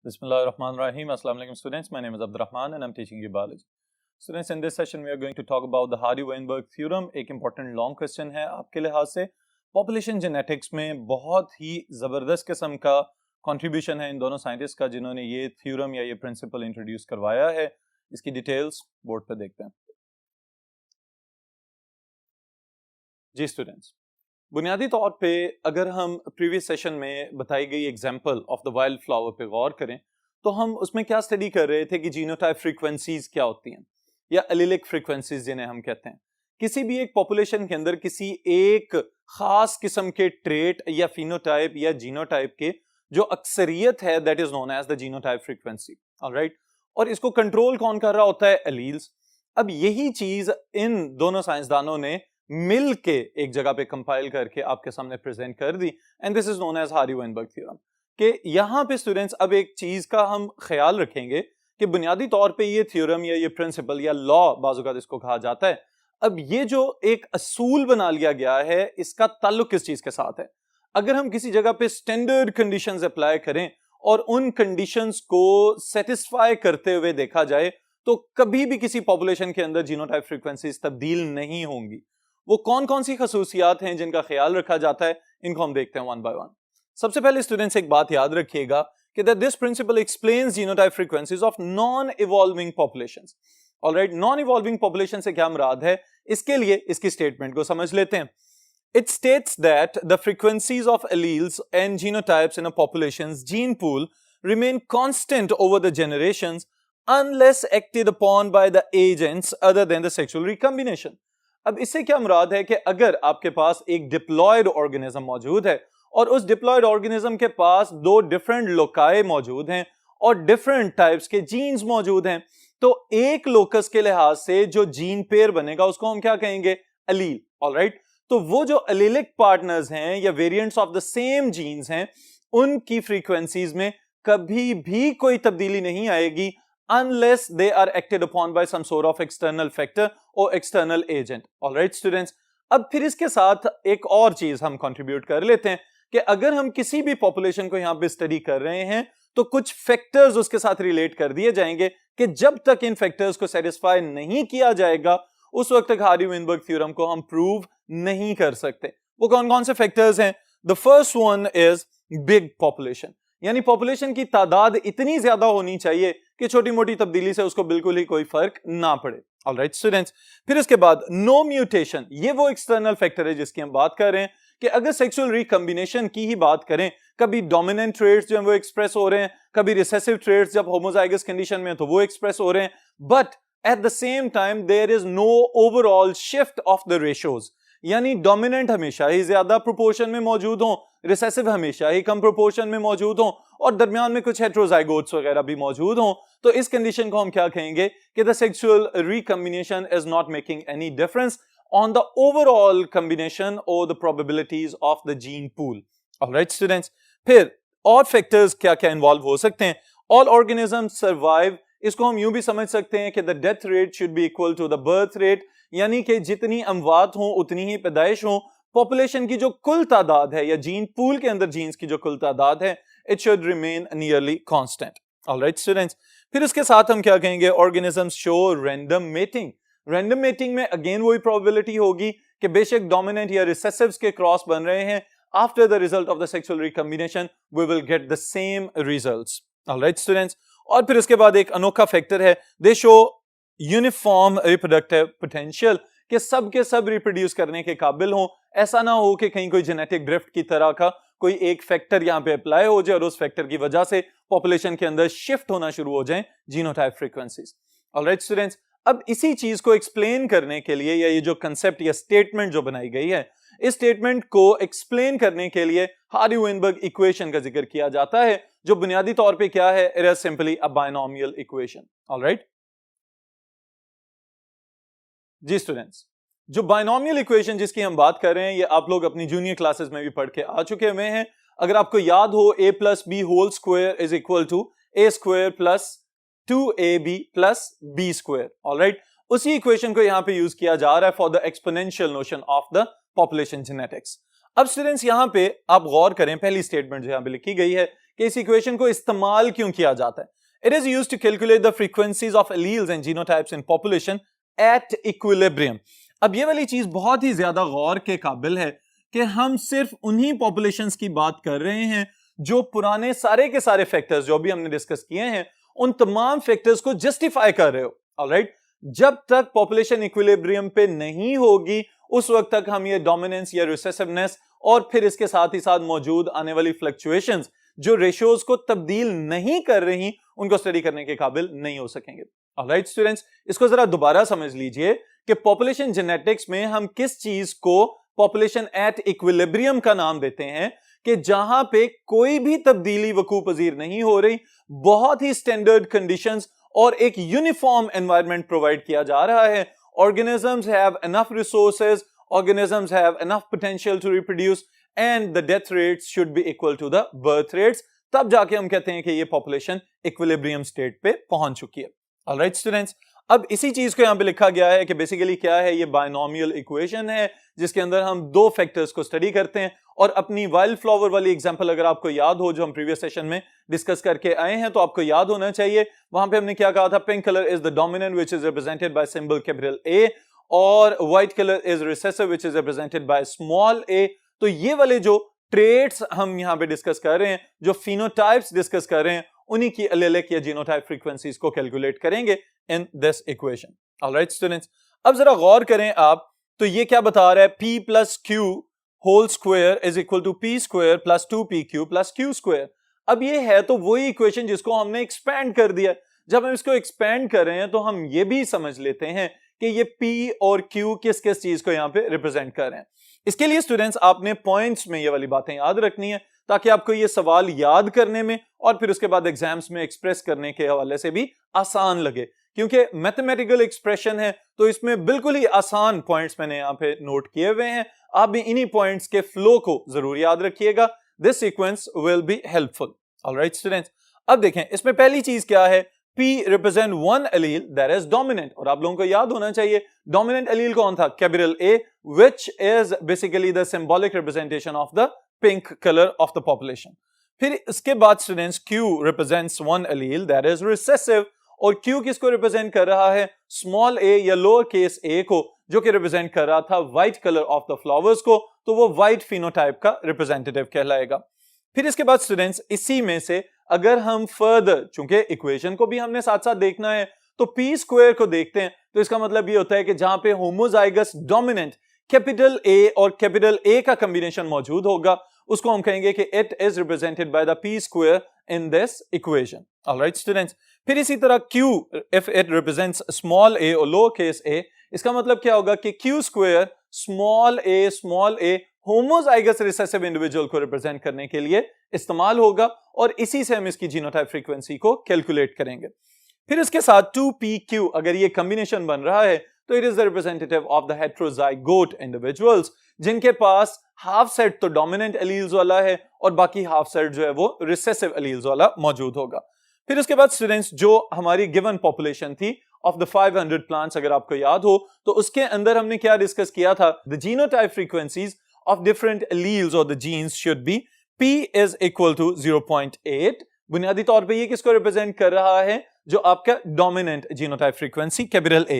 Bismillahirrahmanirrahim. Assalamu alaikum students. My name is Abdurrahman and I'm teaching you biology. Students, in this session we are going to talk about the Hardy-Weinberg theorem. एक important long question है आपके लिहाज से. Population genetics में बहुत ही ज़बरदस्त किस्म का contribution है इन दोनों साइंटिस्ट का जिन्होंने ये theorem या ये principle introduce करवाया है. इसकी details बोर्ड पर देखते हैं. जी स्टूडेंट्स, बुनियादी तौर पे अगर हम प्रीवियस सेशन में बताई गई example of the wild flower पे गौर करें तो हम उसमें क्या स्टडी कर रहे थे कि जीनोटाइप फ्रीक्वेंसीज क्या होती हैं या एलिलिक फ्रीक्वेंसीज जिन्हें हम कहते हैं. किसी भी एक पॉपुलेशन के अंदर किसी एक खास किस्म के ट्रेट या फिनोटाइप या जीनोटाइप के जो अक्सरियत है that is known as the genotype frequency. Alright, और इसको कंट्रोल कौन कर रहा होता है? एलील्स. अब यही चीज इन दोनों साइंसदानों ने मिल के एक जगह पे कंपाइल करके आपके सामने प्रेजेंट कर दी and this is known as Hardy Weinberg theorem. कि यहाँ पे स्टूडेंट्स अब एक चीज का हम ख्याल रखेंगे कि बुनियादी तौर पे ये थ्योरम या ये प्रिंसिपल या लॉ बाजुकात इसको कहा जाता है. अब ये जो एक असूल बना लिया गया है इसका ताल्लुक किस चीज के साथ है? अगर हम किसी जगह पे स्टैंडर्ड कंडीशंस अप्लाई करें और उन कंडीशंस को सेटिस्फाई करते हुए देखा जाए तो कभी भी किसी पॉपुलेशन के अंदर जीनोटाइप फ्रीक्वेंसीज तब्दील नहीं होंगी. वो कौन कौन सी खसूसियात हैं जिनका ख्याल रखा जाता है, इनको हम देखते हैं वन बाय वन. सबसे पहले स्टूडेंट्स एक बात याद रखिएगा कि that this principle explains genotype frequencies of non evolving populations. Alright, non evolving population से क्या मुराद है, इसके लिए इसकी स्टेटमेंट को समझ लेते हैं. It states that the frequencies of alleles and genotypes in a populations gene pool remain constant over the generations unless acted upon by the agents other than the sexual recombination. अब इससे क्या मुराद है कि अगर आपके पास एक डिप्लॉयड ऑर्गेनिज्म मौजूद है और उस डिप्लॉयड ऑर्गेनिज्म के पास दो डिफरेंट लोकाए मौजूद हैं और डिफरेंट टाइप्स के जीन्स मौजूद हैं, तो एक लोकस के लिहाज से जो जीन पेयर बनेगा उसको हम क्या कहेंगे? एलील. ऑलराइट, तो वो जो एलीलिक पार्टनर्स हैं या variants of the same genes हैं उनकी फ्रीक्वेंसीज में कभी भी कोई तब्दीली नहीं आएगी unless they are acted upon by some sort of external factor or external agent. All right students, अब फिर इसके साथ एक और चीज हम कंट्रीब्यूट कर लेते हैं कि अगर हम किसी भी पॉपुलेशन को यहां पे स्टडी कर रहे हैं तो कुछ फैक्टर्स उसके साथ रिलेट कर दिए जाएंगे कि जब तक इन फैक्टर्स को सेटिस्फाई नहीं किया जाएगा उस वक्त तक हार्डी-वेइनबर्ग थ्योरम को हम प्रूव नहीं कर सकते. वो कौन कौन से फैक्टर्स हैं? The first one is big population, यानी पॉपुलेशन की तादाद इतनी ज्यादा होनी चाहिए कि छोटी मोटी तब्दीली से उसको बिल्कुल ही कोई फर्क ना पड़े. ऑलराइट स्टूडेंट्स, फिर इसके बाद नो म्यूटेशन. ये वो एक्सटर्नल फैक्टर है जिसकी हम बात कर रहे हैं कि अगर सेक्सुअल रिकॉम्बिनेशन की ही बात करें, कभी डोमिनेंट ट्रेट्स जो है वो एक्सप्रेस हो रहे हैं, कभी रिसेसिव ट्रेट्स जब होमोजाइगस कंडीशन में तो वो एक्सप्रेस हो रहे हैं, but at the same time there is no overall shift of the ratios. यानी डोमिनेंट हमेशा ही ज्यादा प्रोपोर्शन में मौजूद हों, रिसेसिव हमेशा ही कम प्रोपोर्शन में मौजूद हों और दरमियान में कुछ हेट्रोजाइगोट्स वगैरह भी मौजूद हों, तो इस कंडीशन को हम क्या कहेंगे कि the sexual recombination is not making any difference on the overall combination और the probabilities of the gene pool. Alright students, फिर और फैक्टर्स क्या क्या इन्वॉल्व हो सकते हैं? All organisms survive. इसको हम यूं भी समझ सकते हैं कि the death rate should be equal to the birth rate, यानी कि जितनी अमवात हो उतनी ही पैदाइश हो. पॉपुलेशन की जो कुल तादाद है या जीन पूल के अंदर जीन्स की जो कुल तादाद है it should remain nearly constant. Alright students, फिर इसके साथ हम क्या कहेंगे? Organisms show random mating. Random mating में अगेन वही प्रोबेबिलिटी होगी कि बेशक डोमिनेंट या रिसेसिव्स के क्रॉस बन रहे हैं, after the result of the sexual recombination we will get the same results. Alright students, और फिर इसके बाद एक अनोखा फैक्टर है, they show uniform reproductive potential, कि सब के सब रिप्रोड्यूस करने के काबिल हों. ऐसा ना हो कि कहीं कोई जेनेटिक ड्रिफ्ट की तरह का कोई एक फैक्टर यहां पे अप्लाई हो जाए और उस फैक्टर की वजह से पॉपुलेशन के अंदर शिफ्ट होना शुरू हो जाए जीनोटाइप फ्रीक्वेंसीज. ऑलराइट स्टूडेंट्स, अब इसी चीज को एक्सप्लेन करने के लिए या ये जो कंसेप्ट या स्टेटमेंट जो बनाई गई है, इस स्टेटमेंट को एक्सप्लेन करने के लिए हार्डी-वेइनबर्ग इक्वेशन का जिक्र किया जाता है जो बुनियादी तौर पे क्या है? It is simply a binomial equation. Alright जी स्टूडेंट्स, जो बायनोमियल इक्वेशन जिसकी हम बात कर रहे हैं ये आप लोग अपनी जूनियर क्लासेस में भी पढ़ के आ चुके हुए हैं. अगर आपको याद हो a plus B whole square is equal to a square plus 2ab plus b square. Alright, उसी इक्वेशन को यहां पे यूज किया जा रहा है for the exponential notion of the population genetics. अब स्टूडेंट्स यहां पे आप गौर करें, पहली स्टेटमेंट जो यहां पे लिखी गई है कि इस इक्वेशन को इस्तेमाल क्यों किया जाता है. It is used to calculate the frequencies of alleles and genotypes in population at equilibrium. अब ये वाली चीज बहुत ही ज्यादा गौर के काबिल है कि हम सिर्फ उन्हीं पॉपुलेशंस की बात कर रहे हैं जो पुराने सारे के सारे फैक्टर्स जो भी हमने डिस्कस किए हैं उन तमाम फैक्टर्स को जस्टिफाई कर रहे हो. ऑलराइट, जब तक पॉपुलेशन इक्विलिब्रियम पे नहीं होगी उस वक्त तक हम ये डोमिनेंस या रिसेसिवनेस और फिर इसके साथ ही साथ मौजूद आने वाली फ्लक्चुएशंस जो रेशियोज को तब्दील नहीं कर रही उनको स्टडी करने के काबिल नहीं हो सकेंगे. ऑलराइट स्टूडेंट्स, इसको जरा दोबारा समझ लीजिए कि पॉपुलेशन जेनेटिक्स में हम किस चीज को पॉपुलेशन एट इक्विलिब्रियम का नाम देते हैं कि जहां पे कोई भी तब्दीली वकू पजीर नहीं हो रही, बहुत ही स्टैंडर्ड कंडीशंस और एक यूनिफॉर्म एनवायरनमेंट प्रोवाइड किया जा रहा है. Organisms have enough resources, organisms have enough potential to reproduce and the death rates should be equal to the birth rates. तब जाके हम कहते हैं कि ये पॉपुलेशन इक्विलिब्रियम स्टेट पे पहुंच चुकी है. ऑलराइट स्टूडेंट्स, अब इसी चीज को यहां पे लिखा गया है कि बेसिकली क्या है, ये बायनोमियल इक्वेशन है जिसके अंदर हम दो फैक्टर्स को स्टडी करते हैं. और अपनी वाइल्ड फ्लावर वाली एग्जांपल अगर आपको याद हो जो हम प्रीवियस सेशन में डिस्कस करके आए हैं तो आपको याद होना चाहिए. वहां पे हमने क्या कहा था, pink colour is the dominant which is represented by symbol capital A और white colour is recessive which is represented by small a. तो ये वाले जो ट्रेट्स हम यहां पे डिस्कस कर रहे हैं, जो फिनोटाइप्स डिस्कस कर रहे हैं, उन्हीं की एलेलिक या जीनोटाइप फ्रीक्वेंसीज को कैलकुलेट करेंगे in this equation. Alright students, अब जरा गौर करें आप, तो ये क्या बता रहा है, p plus Q whole square is equal to P square plus 2pq plus Q square. अब ये है तो वही इक्वेशन जिसको हमने एक्सपैंड कर दिया. जब हम इसको एक्सपैंड कर रहे हैं तो हम ये भी समझ लेते हैं कि ये p और q किस किस चीज को यहाँ पे रिप्रेजेंट कर रहे हैं. इसके लिए स्टूडेंट्स आपने पॉइंट्स में ये वाली बातें याद रखनी है ताकि आपको ये सवाल याद करने में और फिर उसके बाद एग्जाम्स में एक्सप्रेस करने के हवाले से भी आसान लगे, क्योंकि मैथमेटिकल एक्सप्रेशन है तो इसमें बिल्कुल ही आसान पॉइंट्स मैंने यहाँ पे नोट किए हुए हैं. आप भी इन्हीं पॉइंट्स के फ्लो को जरूर याद रखिएगा. This sequence will be helpful. Alright students, अब देखें इसमें पहली चीज क्या है, P represent one allele that is dominant. और आप लोगों को याद होना चाहिए डोमिनेंट एलील कौन था, capital A, which is basically the symbolic representation of the pink color of the population. फिर इसके बाद students Q represents one allele that is recessive. और Q किसको रिप्रेजेंट कर रहा है, स्मॉल a या लोअर केस a को, जो कि रिप्रेजेंट कर रहा था white colour of the flowers को, तो वो व्हाइट फिनोटाइप का रिप्रेजेंटेटिव कहलाएगा. फिर इसके बाद स्टूडेंट्स इसी में से अगर हम फर्दर, चूंकि इक्वेशन को भी हमने साथ साथ देखना है, तो पी स्क्वायर को देखते हैं तो इसका मतलब ये होता है कि जहां पे होमोजाइगस डोमिनेंट कैपिटल ए और कैपिटल ए का कॉम्बिनेशन मौजूद होगा उसको हम कहेंगे कि it is represented by the P square in this equation. Alright students, फिर इसी तरह Q if it represents small a और लोअर केस a, इसका मतलब क्या होगा कि Q square small a homozygous recessive individual को रिप्रेजेंट करने के लिए इस्तेमाल होगा और इसी से हम इसकी जीनोटाइप फ्रीक्वेंसी को कैलकुलेट करेंगे. फिर इसके साथ 2pq अगर ये कॉम्बिनेशन बन रहा है तो it is the representative of the heterozygote individuals जिनके पास हाफ सेट तो डोमिनेंट एलील्स वाला है और बाकी हाफ सेट जो है वो रिसेसिव एलील्स वाला मौजूद होगा. फिर उसके बाद स्टूडेंट्स जो हमारी गिवन पॉपुलेशन थी ऑफ द 500 प्लांट्स, अगर आपको याद हो तो उसके अंदर हमने क्या डिस्कस किया था, the genotype frequencies of different alleles और the genes should be p is equal to 0.8. बुनियादी तौर पे ये किसको रिप्रेजेंट कर रहा है, जो आपका dominant genotype frequency capital A.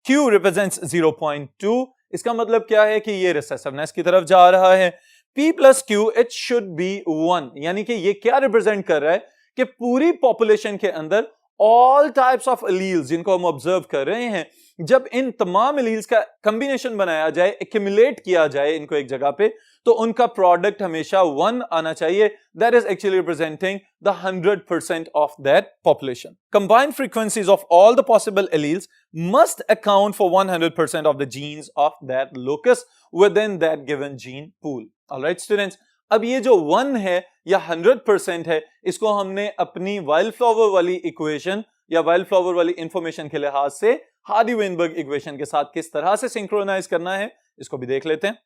Q represents 0.2. इसका मतलब क्या है कि ये रिसेसिवनेस की तरफ जा रहा है. P plus Q it should be 1, यानी कि ये क्या रिप्रेजेंट कर रहा है कि पूरी पॉपुलेशन के अंदर ऑल टाइप्स ऑफ एलील्स जिनको हम ऑब्जर्व कर रहे हैं, जब इन तमाम एलील्स का कॉम्बिनेशन बनाया जाए, एक्यूमुलेट किया जाए इनको एक जगह पे, तो उनका प्रोडक्ट हमेशा 1 आना चाहिए. That is actually representing the 100% of that population. Combined frequencies of all the possible alleles must account for 100% of the jeans of that locus within that given gene pool. Alright students, अब ये जो 1 है या 100% है, इसको हमने अपनी wild flower वाली इक्वेशन या वाइल्ड फ्लावर वाली इंफॉर्मेशन के लिहाज से हार्डी-वेनबर्ग इक्वेशन के साथ किस तरह से सिंक्रोनाइज करना है, इसको भी देख लेते हैं.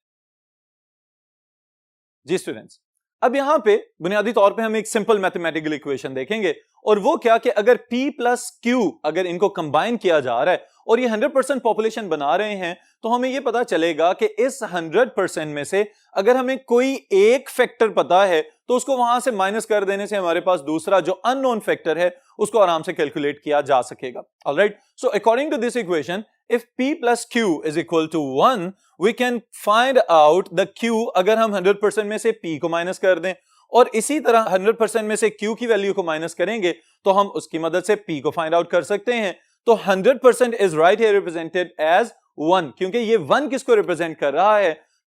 जी स्टूडेंट्स, अब यहां पे बुनियादी तौर पे हम एक सिंपल मैथमेटिकल इक्वेशन देखेंगे और वो क्या कि अगर P प्लस Q अगर इनको कंबाइन किया जा रहा है और ये 100% पॉपुलेशन बना रहे हैं, तो हमें ये पता चलेगा कि इस 100% में से अगर हमें कोई एक फैक्टर पता है तो उसको वहां से माइनस कर देने से हमारे पास दूसरा जो अननोन फैक्टर है उसको आराम से कैलकुलेट किया जा सकेगा। Alright, so according to this equation, if p plus q is equal to 1, we can find out the q अगर हम 100% में से p को माइनस कर दें और इसी तरह 100% में से q की वैल्यू को माइनस करेंगे तो हम उसकी मदद से p को फाइंड आउट कर सकते हैं। तो 100% is right here represented as 1, क्योंकि ये 1 किसको रिप्रेजेंट कर रहा है?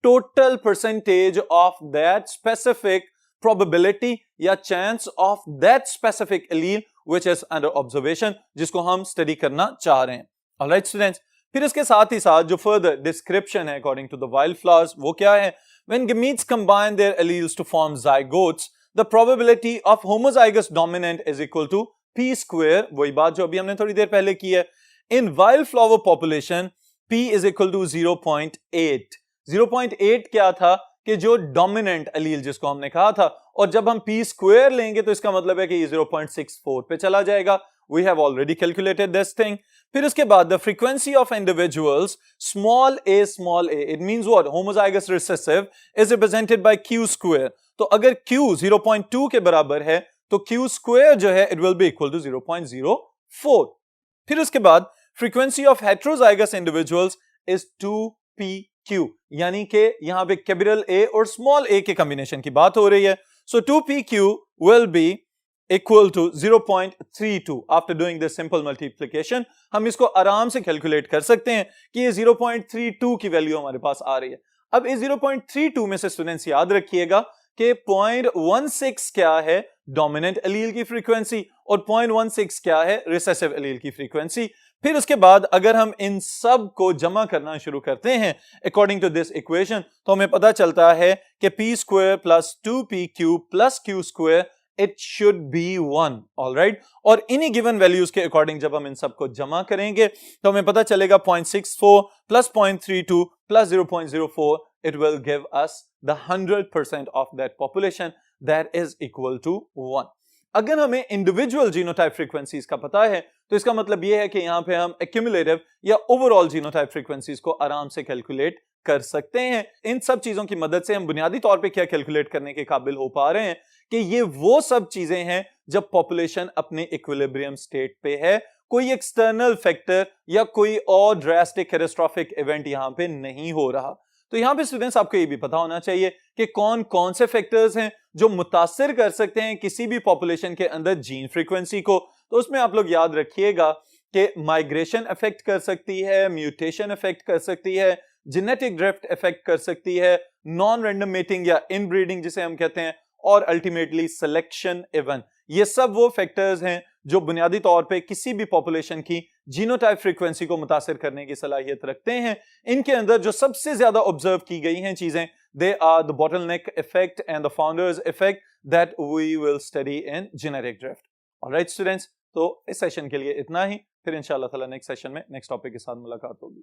Total percentage of that specific probability या chance of that specific allele which is under observation, जिसको हम स्टडी करना चाह रहे हैं। ऑलराइट स्टूडेंट्स, फिर इसके साथ ही साथ जो फर्दर डिस्क्रिप्शन है according to the wild flowers वो क्या है? When gametes combine their alleles to form zygotes, the probability of homozygous dominant is equal to p square, वही बात जो अभी हमने थोड़ी देर पहले की है। In wildflower population, p is equal to 0.8. 0.8 क्या था? कि जो डोमिनेंट एलील जिसको हमने कहा था, और जब हम p स्क्वायर लेंगे तो इसका मतलब है कि ये 0.64 पे चला जाएगा। We have already calculated this thing. फिर उसके बाद the frequency of individuals small a, it means what? Homozygous recessive is represented by q square. तो अगर q 0.2 के बराबर है तो q square जो है it will be equal to 0.04. फिर उसके बाद frequency of heterozygous individuals is 2pq, यानी कि यहां पे कैपिटल A और स्मॉल a के कॉम्बिनेशन की बात हो रही है। So 2pq will be equal to 0.32. After doing this simple multiplication, हम इसको आराम से कैलकुलेट कर सकते हैं कि ये 0.32 की वैल्यू हमारे पास आ रही है। अब इस 0.32 में से स्टूडेंट्स याद रखिएगा कि 0.16 क्या है डोमिनेंट एलील की फ्रीक्वेंसी और 0.16 क्या है रिसेसिव एलील की फ्रीक्वेंसी। फिर उसके बाद अगर हम इन सब को जमा करना शुरू करते हैं अकॉर्डिंग टू दिस इक्वेशन, तो हमें पता चलता है कि p square plus 2pq plus q square it should be 1. Alright, और इन्हीं गिवन वैल्यूज के अकॉर्डिंग जब हम इन सबको जमा करेंगे तो हमें पता चलेगा 0.64 plus 0.32 plus 0.04 it will give us the 100% of that population that is equal to 1. अगर हमें इंडिविजुअल जीनोटाइप फ्रीक्वेंसीज का पता है तो इसका मतलब यह है कि यहां पे हम एक्यूमुलेटिव या ओवरऑल जीनोटाइप फ्रीक्वेंसीज को आराम से कैलकुलेट कर सकते हैं। इन सब चीजों की मदद से हम बुनियादी तौर पे क्या कैलकुलेट करने के काबिल हो पा रहे हैं कि ये वो सब चीजें हैं जब पॉपुलेशन अपने इक्विलिब्रियम स्टेट पे है, कोई एक्सटर्नल फैक्टर या कोई और ड्रास्टिक कैटास्ट्रोफिक इवेंट यहां पे नहीं हो रहा। तो यहां पे स्टूडेंट्स आपको ये भी पता होना चाहिए कि कौन कौन से फैक्टर्स हैं जो मुतासिर कर सकते हैं किसी भी पॉपुलेशन के अंदर जीन फ्रीक्वेंसी को। तो उसमें आप लोग याद रखिएगा कि माइग्रेशन अफेक्ट कर सकती है, म्यूटेशन अफेक्ट कर सकती है, जेनेटिक ड्रिफ्ट अफेक्ट कर सकती है, नॉन रैंडम मेटिंग या इनब्रीडिंग जिसे हम कहते हैं, और अल्टीमेटली सिलेक्शन इवेंट। ये सब वो फैक्टर्स हैं जो बुनियादी तौर पे किसी भी पॉपुलेशन की जीनोटाइप फ्रीक्वेंसी को मुतासिर करने की सलाहियत रखते हैं। इनके अंदर जो सबसे ज्यादा ऑब्जर्व की गई हैं चीजें, they are the bottleneck effect and the founders effect that we will study in genetic drift. Alright students, तो इस सेशन के लिए इतना ही, फिर इंशाल्लाह ताला नेक्स्ट सेशन में नेक्स्ट टॉपिक के साथ मुलाकात होगी।